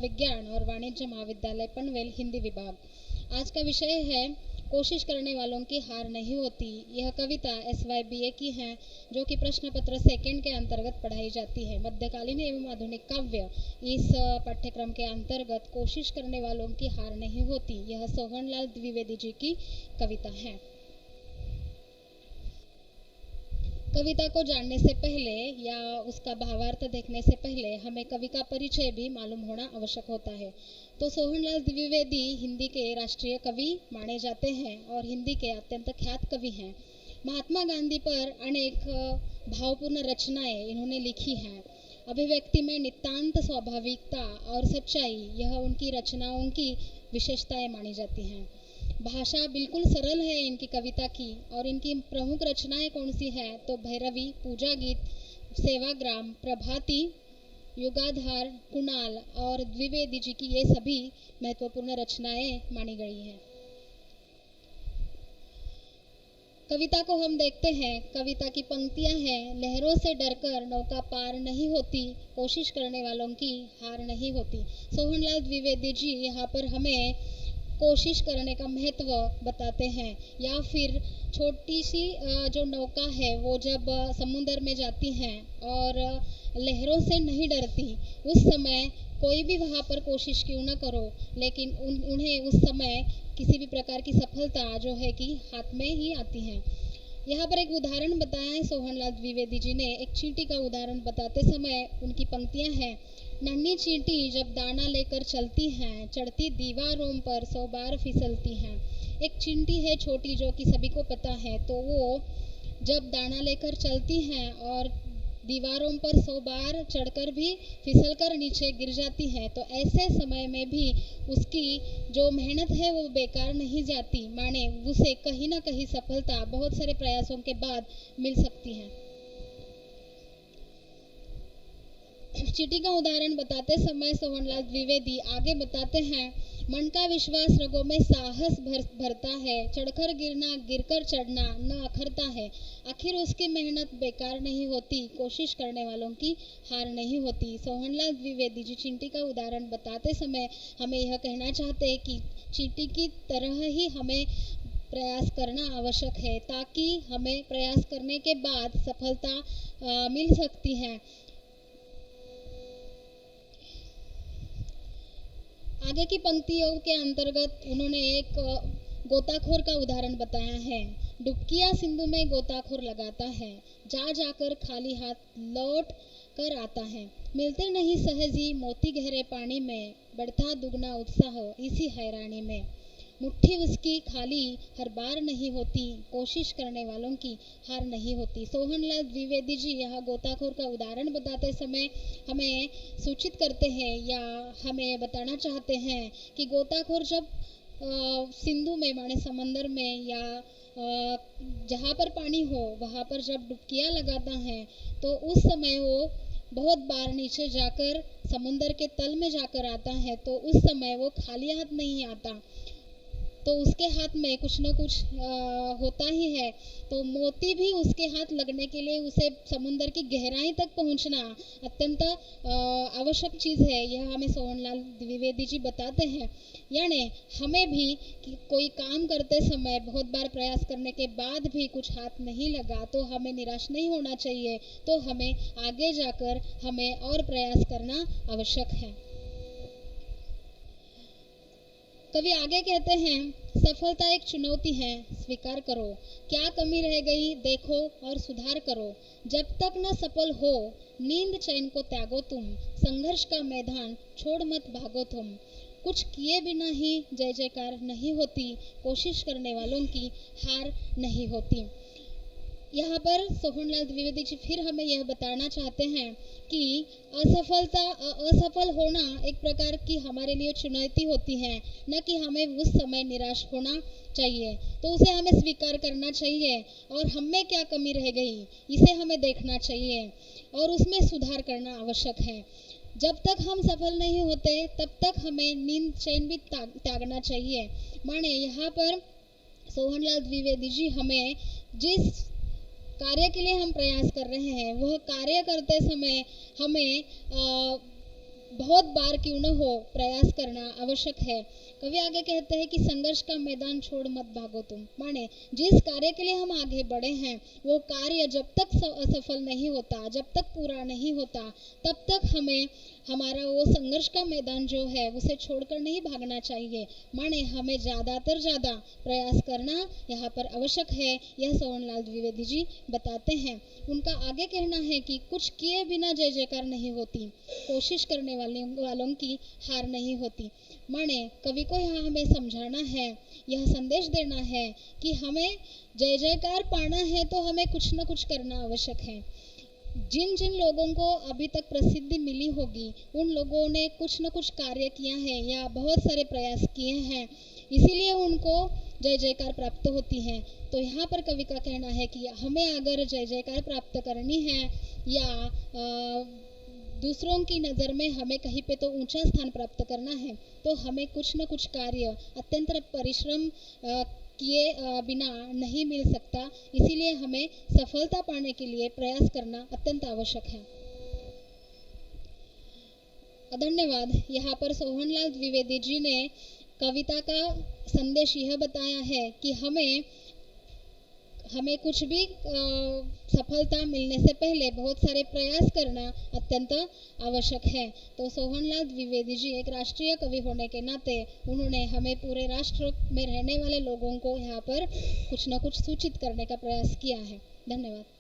विज्ञान और वाणिज्य महाविद्यालय पनवेल हिंदी विभाग। आज का विषय है कोशिश करने वालों की हार नहीं होती। यह कविता SYBA की है, जो कि प्रश्न पत्र सेकंड के अंतर्गत पढ़ाई जाती है। मध्यकालीन एवं आधुनिक काव्य इस पाठ्यक्रम के अंतर्गत कोशिश करने वालों की हार नहीं होती, यह सोहनलाल द्विवेदी जी की कविता है। कविता को जानने से पहले या उसका भावार्थ देखने से पहले हमें कवि का परिचय भी मालूम होना आवश्यक होता है। तो सोहनलाल द्विवेदी हिंदी के राष्ट्रीय कवि माने जाते हैं और हिंदी के अत्यंत ख्यात कवि हैं। महात्मा गांधी पर अनेक भावपूर्ण रचनाएं इन्होंने लिखी हैं। अभिव्यक्ति में नितांत स्वाभाविकता और सच्चाई, यह उनकी रचनाओं की विशेषताएं मानी जाती हैं। भाषा बिल्कुल सरल है इनकी कविता की। और इनकी प्रमुख रचनाएं कौन सी है तो भैरवी, पूजा गीत, सेवाग्राम, प्रभाती, युगाधार, कुणाल और द्विवेदी जी की ये सभी महत्वपूर्ण रचनाएं मानी गई हैं। कविता को हम देखते हैं। कविता की पंक्तियां हैं, लहरों से डरकर नौका पार नहीं होती, कोशिश करने वालों की हार नहीं होती। सोहनलाल द्विवेदी जी यहाँ पर हमें कोशिश करने का महत्व बताते हैं। या फिर छोटी सी जो नौका है वो जब समुद्र में जाती हैं और लहरों से नहीं डरती, उस समय कोई भी वहाँ पर कोशिश क्यों न करो, लेकिन उन्हें उस समय किसी भी प्रकार की सफलता जो है कि हाथ में ही आती है। यहाँ पर एक उदाहरण बताया है सोहनलाल द्विवेदी जी ने। एक चींटी का उदाहरण बताते समय उनकी पंक्तियां हैं, नन्ही चींटी जब दाना लेकर चलती हैं, चढ़ती दीवारों पर 100 बार फिसलती हैं। एक चींटी है छोटी, जो कि सभी को पता है, तो वो जब दाना लेकर चलती हैं और दीवारों पर 100 बार चढ़कर भी फिसलकर नीचे गिर जाती है, तो ऐसे समय में भी उसकी जो मेहनत है वो बेकार नहीं जाती, माने उसे कहीं ना कहीं सफलता बहुत सारे प्रयासों के बाद मिल सकती है। चींटी का उदाहरण बताते समय सोहनलाल द्विवेदी आगे बताते हैं, मन का विश्वास रगों में साहस भरता है, चढ़कर गिरना गिरकर चढ़ना न अखरता है, आखिर उसकी मेहनत बेकार नहीं होती, कोशिश करने वालों की हार नहीं होती। सोहनलाल द्विवेदी जी चींटी का उदाहरण बताते समय हमें यह कहना चाहते हैं कि चींटी की तरह ही हमें प्रयास करना आवश्यक है, ताकि हमें प्रयास करने के बाद सफलता मिल सकती है। आगे की पंक्तियों के अंतर्गत उन्होंने एक गोताखोर का उदाहरण बताया है। डुबकियां सिंधु में गोताखोर लगाता है, जा जाकर खाली हाथ लौट कर आता है, मिलते नहीं सहजी मोती गहरे पानी में, बढ़ता दुगना उत्साह इसी हैरानी में, मुट्ठी उसकी खाली हर बार नहीं होती, कोशिश करने वालों की हार नहीं होती। सोहनलाल द्विवेदी जी यह गोताखोर का उदाहरण बताते समय हमें सूचित करते हैं या हमें बताना चाहते हैं कि गोताखोर जब सिंधु में माने समंदर में या जहाँ पर पानी हो वहाँ पर जब डुबकियाँ लगाता है, तो उस समय वो बहुत बार नीचे जाकर समुंदर के तल में जाकर आता है, तो उस समय वो खाली हाथ नहीं आता, तो उसके हाथ में कुछ न कुछ होता ही है। तो मोती भी उसके हाथ लगने के लिए उसे समुंदर की गहराई तक पहुंचना अत्यंत आवश्यक चीज़ है, यह हमें सोहनलाल द्विवेदी जी बताते हैं। यानी हमें भी कोई काम करते समय बहुत बार प्रयास करने के बाद भी कुछ हाथ नहीं लगा तो हमें निराश नहीं होना चाहिए, तो हमें आगे जाकर हमें और प्रयास करना आवश्यक है। कवि आगे कहते हैं, सफलता एक चुनौती है, स्वीकार करो, क्या कमी रह गई देखो और सुधार करो, जब तक न सफल हो नींद चैन को त्यागो तुम, संघर्ष का मैदान छोड़ मत भागो तुम, कुछ किए बिना ही जय जयकार नहीं होती, कोशिश करने वालों की हार नहीं होती। यहाँ पर सोहनलाल द्विवेदी जी फिर हमें यह बताना चाहते हैं कि असफल होना एक प्रकार की हमारे लिए चुनौती होती है, न कि हमें उस समय निराश होना चाहिए, तो उसे हमें स्वीकार करना चाहिए और हमें क्या कमी रह गई इसे हमें देखना चाहिए और उसमें सुधार करना आवश्यक है। जब तक हम सफल नहीं होते तब तक हमें नींद चैन भी त्यागना चाहिए। माने यहाँ पर सोहनलाल द्विवेदी जी हमें जिस कार्य के लिए हम प्रयास कर रहे हैं वह कार्य करते समय हमें बहुत बार क्यों न हो प्रयास करना आवश्यक है। कवि आगे कहते हैं कि संघर्ष का मैदान छोड़ मत भागो तुम। माने जिस कार्य के लिए हम आगे बढ़े हैं वो कार्य जब तक सफल नहीं होता, जब तक पूरा नहीं होता, तब तक हमें हमारा वो संघर्ष का मैदान जो है उसे छोड़कर नहीं भागना चाहिए। माने हमें ज़्यादातर ज़्यादा प्रयास करना यहाँ पर आवश्यक है, यह सोहनलाल द्विवेदी जी बताते हैं। उनका आगे कहना है कि कुछ किए बिना जय जयकार नहीं होती, कोशिश करने वालों की हार नहीं होती। माने कवि को यहाँ हमें समझाना है, यह संदेश देना है कि हमें जय जयकार पाना है तो हमें कुछ न कुछ करना आवश्यक है। जिन जिन लोगों को अभी तक प्रसिद्धि मिली होगी उन लोगों ने कुछ न कुछ कार्य किया है या बहुत सारे प्रयास किए हैं, इसीलिए उनको जय जयकार प्राप्त होती है। तो यहाँ पर कवि का कहना है कि हमें अगर जय जयकार प्राप्त करनी है या दूसरों की नज़र में हमें कहीं पे तो ऊंचा स्थान प्राप्त करना है तो हमें कुछ न कुछ कार्य अत्यंत परिश्रम किए बिना नहीं मिल सकता। इसीलिए हमें सफलता पाने के लिए प्रयास करना अत्यंत आवश्यक है। धन्यवाद। यहाँ पर सोहनलाल द्विवेदी जी ने कविता का संदेश यह बताया है कि हमें कुछ भी सफलता मिलने से पहले बहुत सारे प्रयास करना अत्यंत आवश्यक है। तो सोहनलाल द्विवेदी जी एक राष्ट्रीय कवि होने के नाते उन्होंने हमें पूरे राष्ट्र में रहने वाले लोगों को यहाँ पर कुछ न कुछ सूचित करने का प्रयास किया है। धन्यवाद।